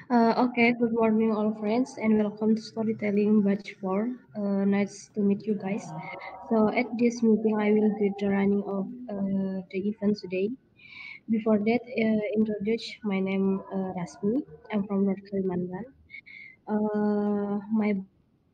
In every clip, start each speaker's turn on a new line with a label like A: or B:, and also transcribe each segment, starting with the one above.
A: Okay, good morning, all friends, and welcome to Storytelling Batch 4. Nice to meet you guys. So, at this meeting, I will guide the running of the event today. Before that, introduce my name Rasmi. I'm from North Kalimantan. My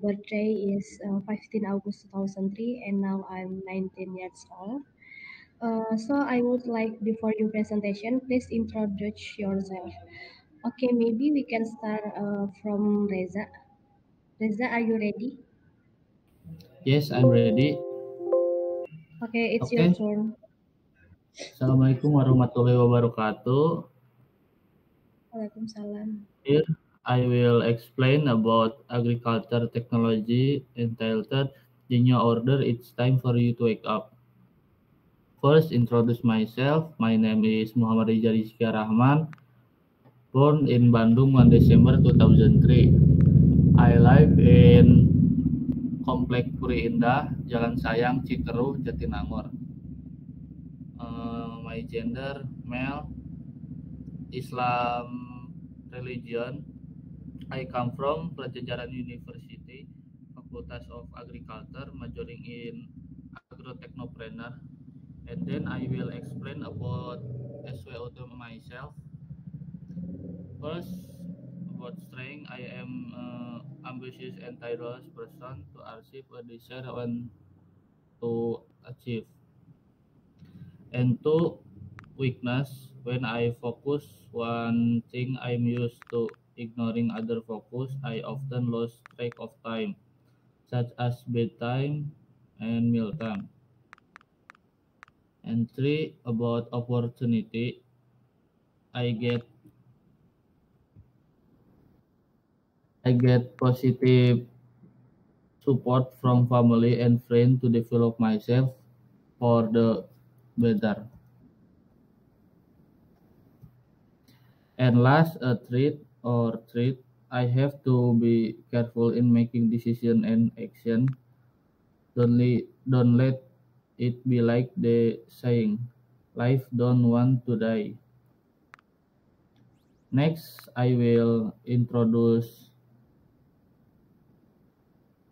A: birthday is 15 August 2003, and now I'm 19 years old. So, I would like, before your presentation, please introduce yourself. Okay, maybe we can start from Reza. Reza, are you ready?
B: Yes, I'm ready.
A: Okay, it's your
B: Okay.
A: turn.
B: Assalamualaikum warahmatullahi wabarakatuh.
A: Waalaikumsalam.
B: Here I will explain about agriculture technology entitled The New Order. It's time for you to wake up. First, introduce myself. My name is Muhammad Rizal Rizky Rahman, born in Bandung on December 2003. I live in Komplek Puri Indah, Jalan Sayang, Citeruh, Jatinangor. My gender male, Islam religion. I come from Prajajaran University, Faculty of Agriculture, majoring in agrotechnopreneur. And then I will explain about SWO to myself. First, about strength, I am ambitious and tireless person to achieve a desire and to achieve. And two, weakness, when I focus one thing I'm used to ignoring other focus, I often lose track of time, such as bedtime and mealtime. And three, about opportunity, I get I get positive support from family and friends to develop myself for the better. And last, a treat, I have to be careful in making decision and action. Don't let it be like the saying, life don't want to die. Next, I will introduce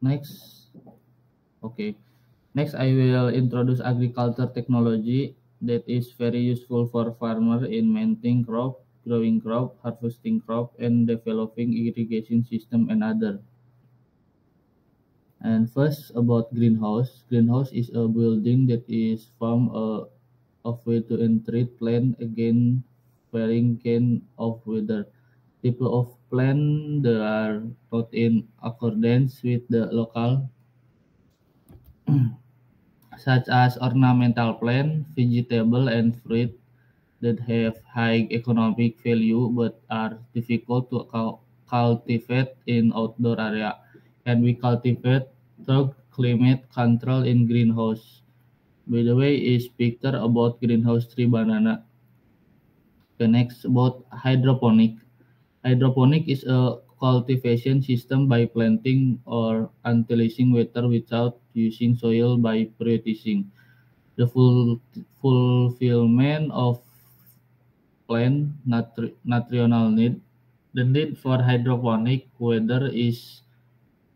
B: next. Okay. Next, I will introduce agriculture technology that is very useful for farmer in maintaining crop, growing crop, harvesting crop, and developing irrigation system and other. And first about greenhouse. Greenhouse is a building that is formed of way to treat plant against varying kind of weather. Type of plant that are taught in accordance with the local, such as ornamental plant, vegetable, and fruit that have high economic value but are difficult to cultivate in outdoor area. Can we cultivate through climate control in greenhouse? By the way, is picture about greenhouse tree banana. The next about hydroponic. Hydroponic is a cultivation system by planting or utilizing water without using soil by prioritizing the fulfillment of plant nutritional need. The need for hydroponic weather is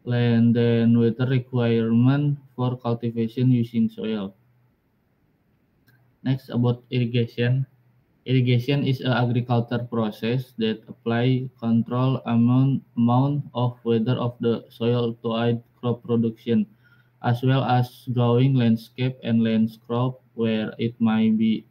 B: land than water requirement for cultivation using soil. Next about irrigation. Irrigation is an agriculture process that apply control amount of weather of the soil to aid crop production, as well as growing landscape and landscape where it might be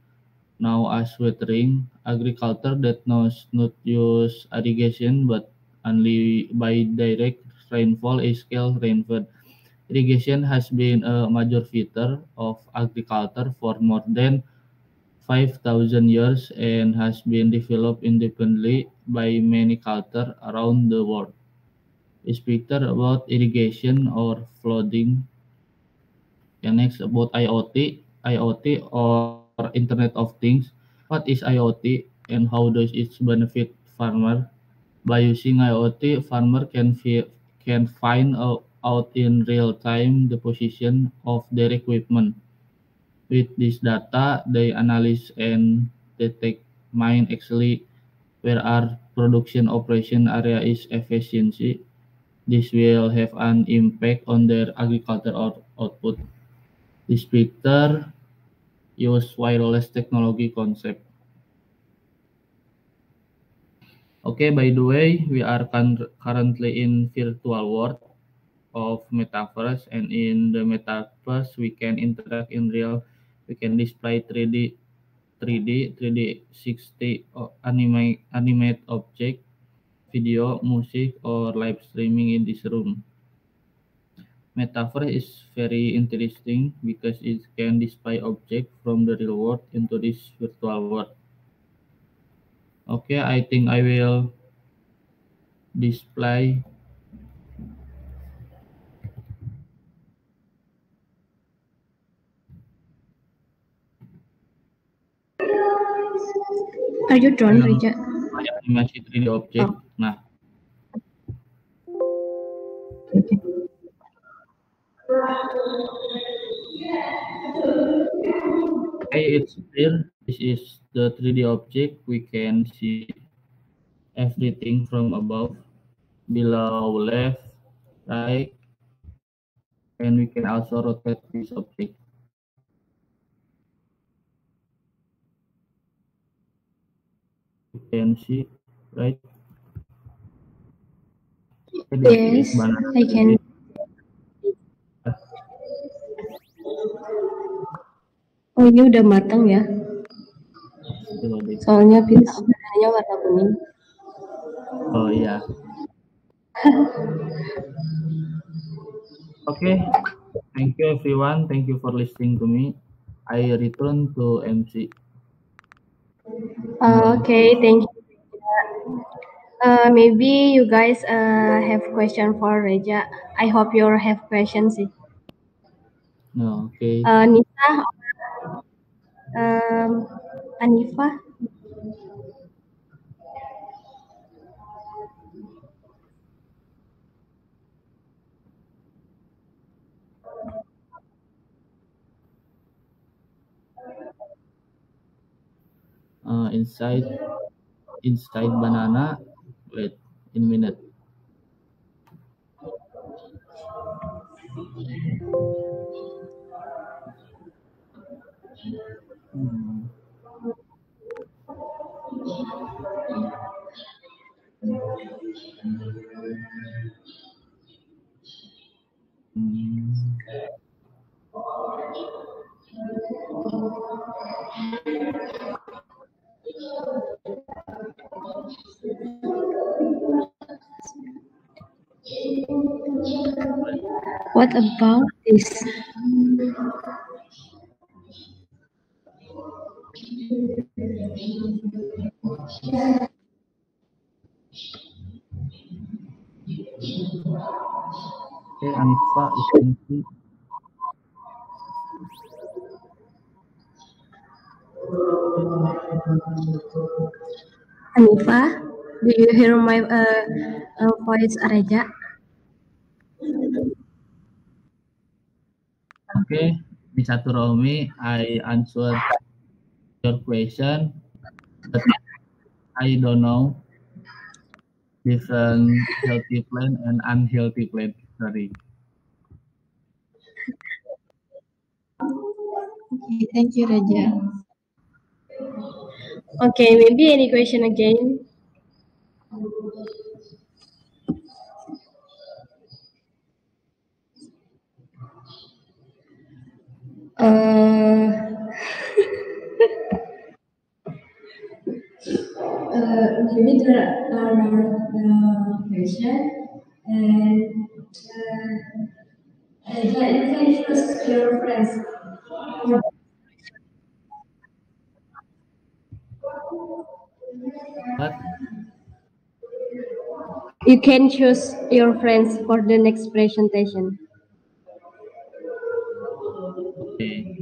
B: now as watering. Agriculture that knows not use irrigation but only by direct rainfall is called rainfed. Irrigation has been a major feature of agriculture for more than 5,000 years and has been developed independently by many cultures around the world. Speaker about irrigation or flooding. And next about IoT. IoT or Internet of Things. What is IoT and how does it benefit farmer? By using IoT, farmer can find out in real time the position of their equipment. With this data, they analyze and detect mine actually where our production operation area is efficiency. This will have an impact on their agriculture output. This picture use wireless technology concept. Okay, by the way, we are currently in virtual world of metaverse, and in the metaverse we can interact in real. We can display 3D 60 animate object, video, music, or live streaming in this room. Metaverse is very interesting because it can display objects from the real world into this virtual world. Okay, I think I will display.
A: Are you done,
B: uh,
A: Rija?
B: Animasi 3D object.
A: Oh,
B: Nah, okay, it's clear. This is the 3D object. We can see everything from above, below, left, right, and we can also rotate this object. You can see, right? Okay, this is
A: yes,
B: banana
A: I can.
B: 3D.
A: Oh, ini udah matang ya?
B: Still loading.
A: Soalnya pizzanya warna kuning.
B: Oh yeah. Okay. Thank you everyone. Thank you for listening to me. I return to MC. No.
A: Okay, thank you. Maybe you guys have question for Reja. I hope you have questions.
B: No. Okay.
A: Nisa, um, Anifa.
B: Inside banana. Wait. In minute. Hmm. Hmm.
A: What about this?
B: Okay, Anifa, you can see.
A: Anifa, do you hear my voice, Reja?
B: Okay, Misatu Romi, I answer your question, but I don't know different healthy plant and unhealthy plant. Sorry.
A: Okay, thank you, Reja. Okay, maybe any question again? Uh, maybe there are question, and you can choose your friends.
B: What?
A: You can choose your friends for the next presentation.
B: Okay.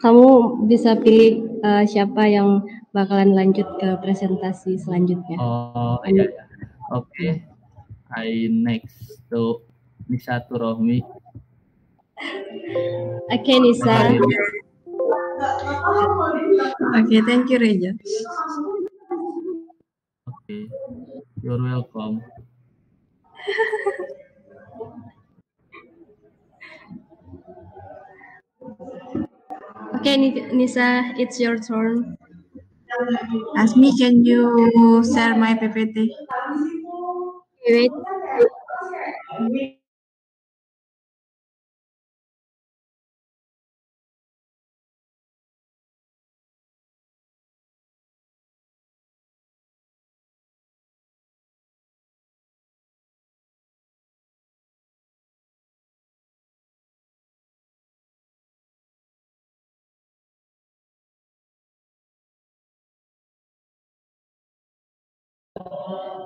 A: Kamu bisa pilih siapa yang bakalan lanjut ke presentasi selanjutnya.
B: Oh iya ya. Oke. I next to Misatu Rohmi.
A: Oke, Nisa.
B: I
C: Okay, thank you, Reja.
B: Okay, you're welcome.
A: Okay, Nisa, it's your turn.
C: Asmi, can you share my PPT?
A: Wait.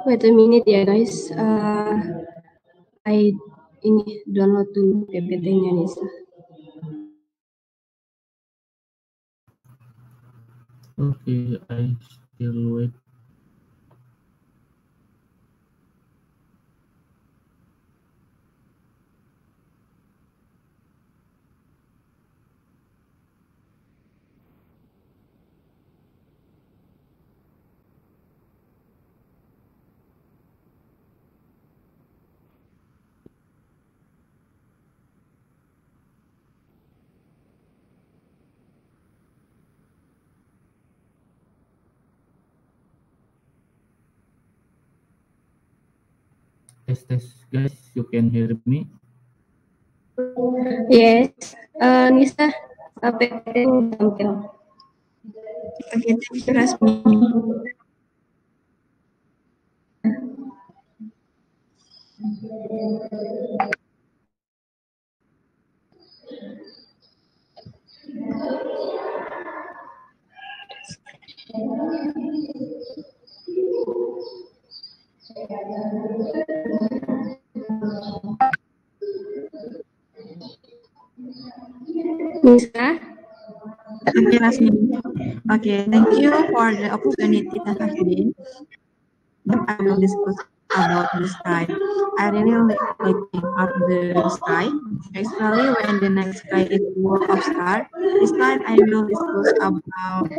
A: Wait a minute ya guys. I ini download dulu PPT-nya Nisa.
B: Okay, I still wait. Test, guys, you can hear me?
A: Yes. Nisa, PPT-nya tampil.
C: Okay, thank you, Rasmi.
A: Nisa,
C: Okay, Rasmi. Okay, thank you for the opportunity that has been. I will discuss about the sky. I really like looking up the sky, especially when the night sky is full of stars. This time I will discuss about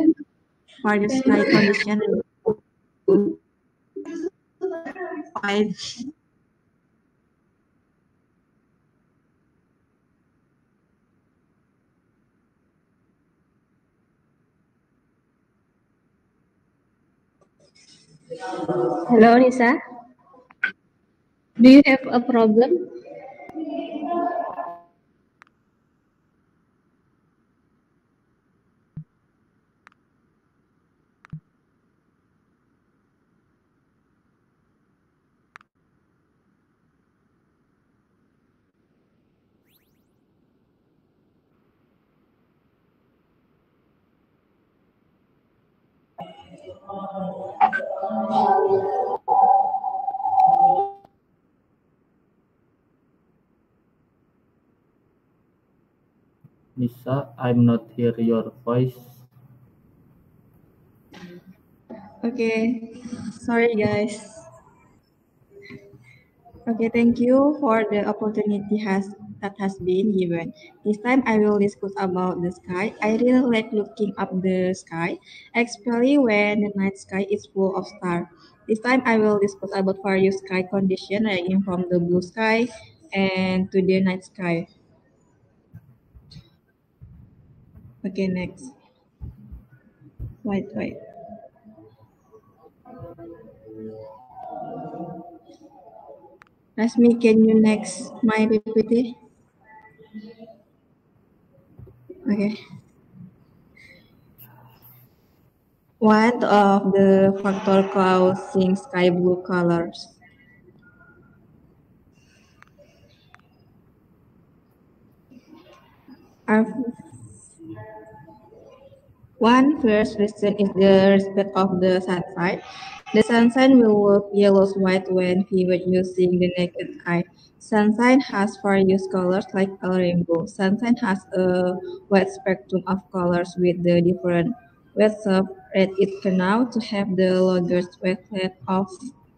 C: for the sky condition. Why
A: hello Nisa. Do you have a problem?
B: Nisa, I'm not hear your voice.
C: Okay, sorry guys. Okay, thank you for the opportunity that has been given. This time I will discuss about the sky. I really like looking up the sky, especially when the night sky is full of stars. This time I will discuss about various sky condition ranging from the blue sky and to the night sky. Okay, next. Wait. Rasmi, can you next my PPT? Okay. What of the factor causing sky blue colors? Are One first reason is the respect of the sunshine. The sunshine will look yellowish-white when viewed using the naked eye. Sunshine has various colors like a rainbow. Sunshine has a wide spectrum of colors with the different waves of red. It can now to have the largest wavelength of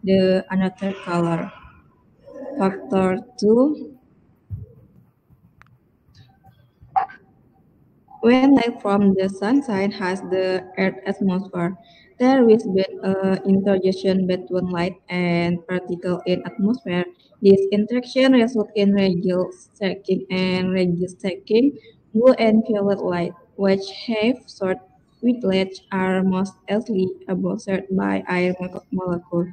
C: the another color. Factor 2. When light from the sunshine has the Earth's atmosphere, there is been interaction between light and particle in atmosphere. This interaction results in radial stacking and radial stacking. Blue and violet light, which have short wavelengths, are most easily absorbed by air molecule.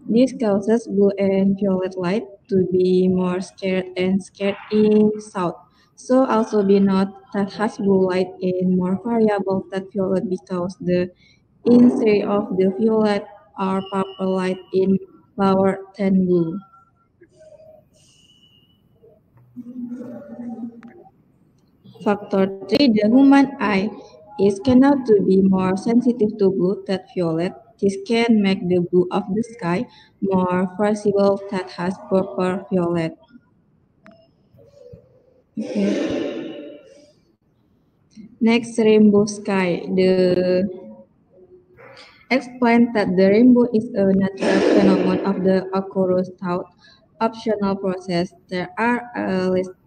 C: This causes blue and violet light to be more scattered in south. So also be note that has blue light is more variable than violet because the intensity of the violet or purple light in lower than blue. Factor 3. The human eye is cannot to be more sensitive to blue than violet. This can make the blue of the sky more visible that has purple violet. Okay. Next, rainbow sky. The explains that the rainbow is a natural phenomenon of the occurs through optional process. There are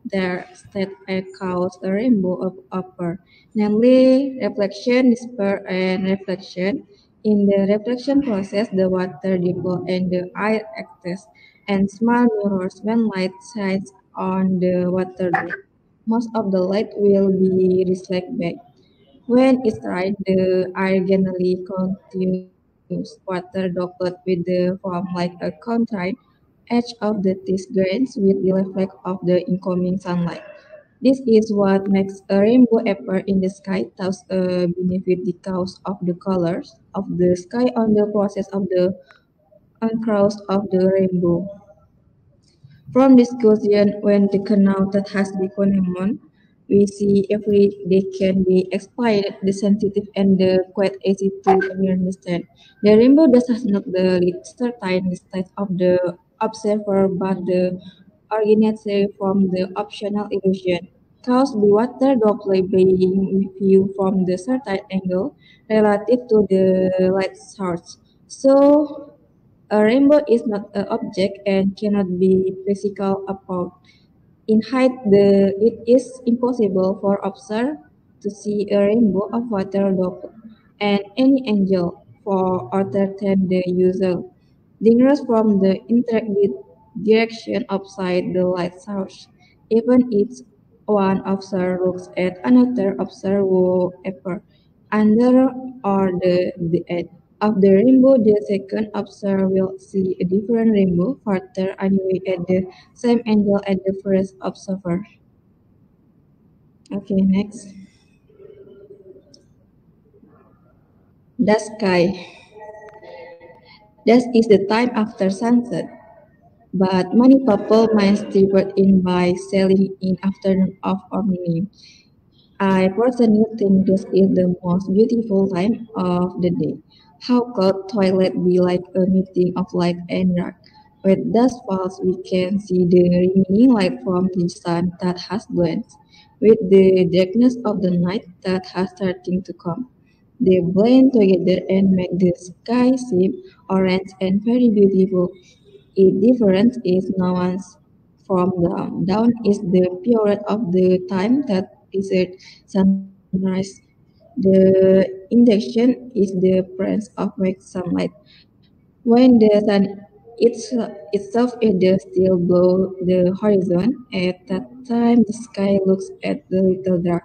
C: there that cause a rainbow of upper, namely reflection, dispersion, and reflection. In the reflection process, the water dipole and the air acts and small mirrors when light shines on the water drop. Most of the light will be reflected back. When it's dry, the air generally contains water droplet with the form like a contrite edge of the test grains with the reflect of the incoming sunlight. This is what makes a rainbow appear in the sky, thus benefit the cause of the colors of the sky on the process of the uncross of the rainbow. From discussion when the canal that has become known, we see every they can be explained, the sensitive and the quite easy to understand. The rainbow does not the certain state of the observer, but the originates from the optional illusion. Caused by water droplet being viewed from the certain angle relative to the light source. So a rainbow is not an object and cannot be physical apart. In height, it is impossible for observer to see a rainbow of water droplet and any angle for other than the usual dangers from the interactive direction outside the light source. Even if one observer looks at another observer will appear under or the edge of the rainbow, the second observer will see a different rainbow further anyway at the same angle as the first observer. Okay, next. The sky. That is the time after sunset. But many people might start in by sailing in afternoon or morning. I personally think this is the most beautiful time of the day. How could twilight be like a meeting of light and dark? When dusk falls, we can see the remaining light from the sun that has blended with the darkness of the night that has starting to come. They blend together and make the sky seem orange and very beautiful. A difference is nuance from down. Down is the period of the time that is at sunrise. The induction is the presence of red sunlight. When the sun itself is the still below the horizon, at that time the sky looks at the little dark.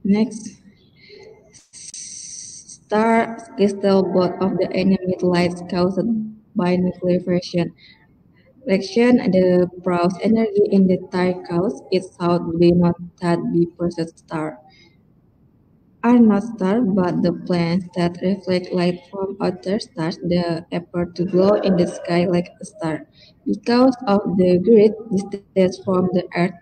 C: Next, star crystal both of the enemy lights caused by nuclear fusion. Reaction the Proust energy in the entire cause is thought to be not that be processed star are not stars but the planets that reflect light from other stars that appear to glow in the sky like a star. Because of the great distance from the Earth,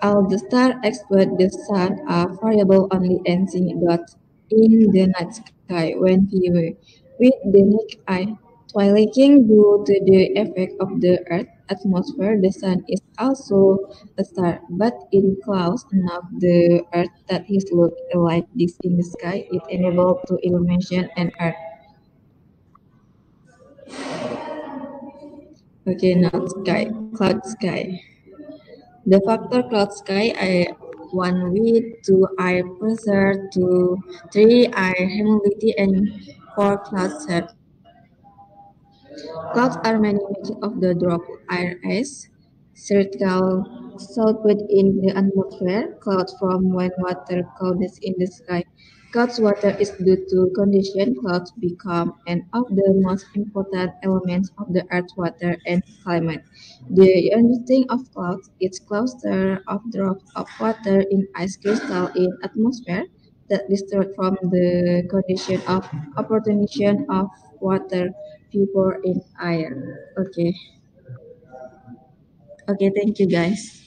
C: all the stars except the sun are variable only and seen dots in the night sky when viewed with the naked eye. Twilighting due to the effect of the Earth's atmosphere, the sun is also a star, but in clouds enough the Earth that is look like this in the sky, it enabled to illumination and Earth. Okay, now sky, cloud sky. The factor cloud sky are 1 wind, 2 air pressure, 3 air humidity, and 4 cloud set. Clouds are many measures of the drop air ice, circle solid in the atmosphere, clouds form when water condenses in the sky. Clouds water is due to condition. Clouds become one of the most important elements of the Earth's water and climate. The understanding of clouds is cluster of drops of water in ice crystal in atmosphere that distort from the condition of apportionment of water vapor in air. Okay. Okay, thank you guys.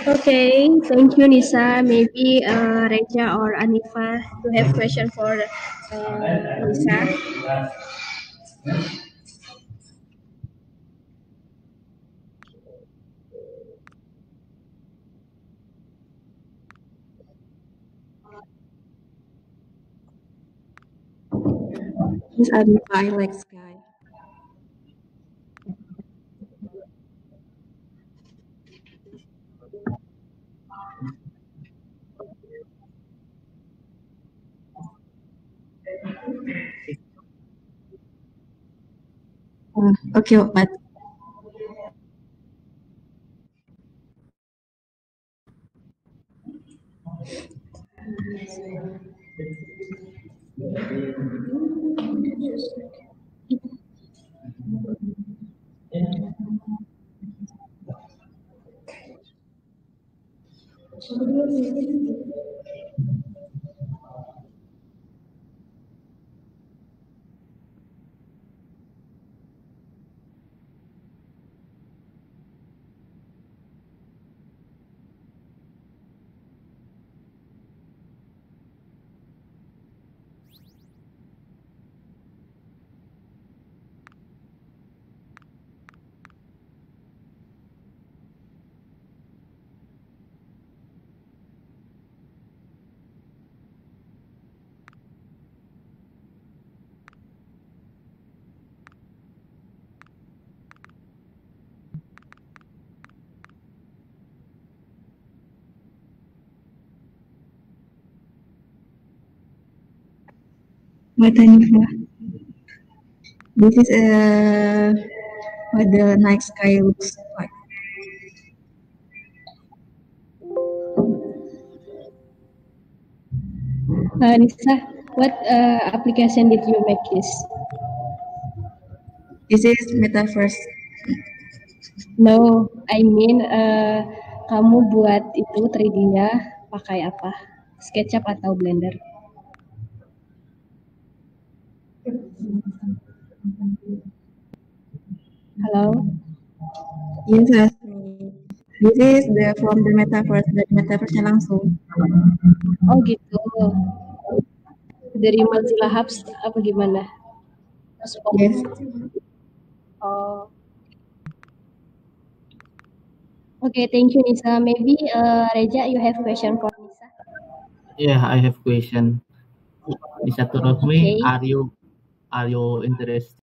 A: Okay, thank you, Nisa. Maybe Reja or Anifa to have question for Nisa.
C: Miss Adifa, I like sky. Okay, but what Anifa? This is what the night sky looks like.
A: Nisa, what application did you make this?
C: This is metaverse.
A: No, I mean kamu buat itu 3D-nya pakai apa? SketchUp atau Blender? Halo?
C: Yes, ask me. This is the from the metaverse, dari metaverse-nya langsung.
A: Oh gitu. Dari Mozilla Hubs apa gimana?
C: Yes.
A: Oh. Okay, thank you, Nisa. Maybe Reja, you have question for Nisa?
B: Yeah, I have question. Nisa Turahmi,
A: Okay.
B: are you interested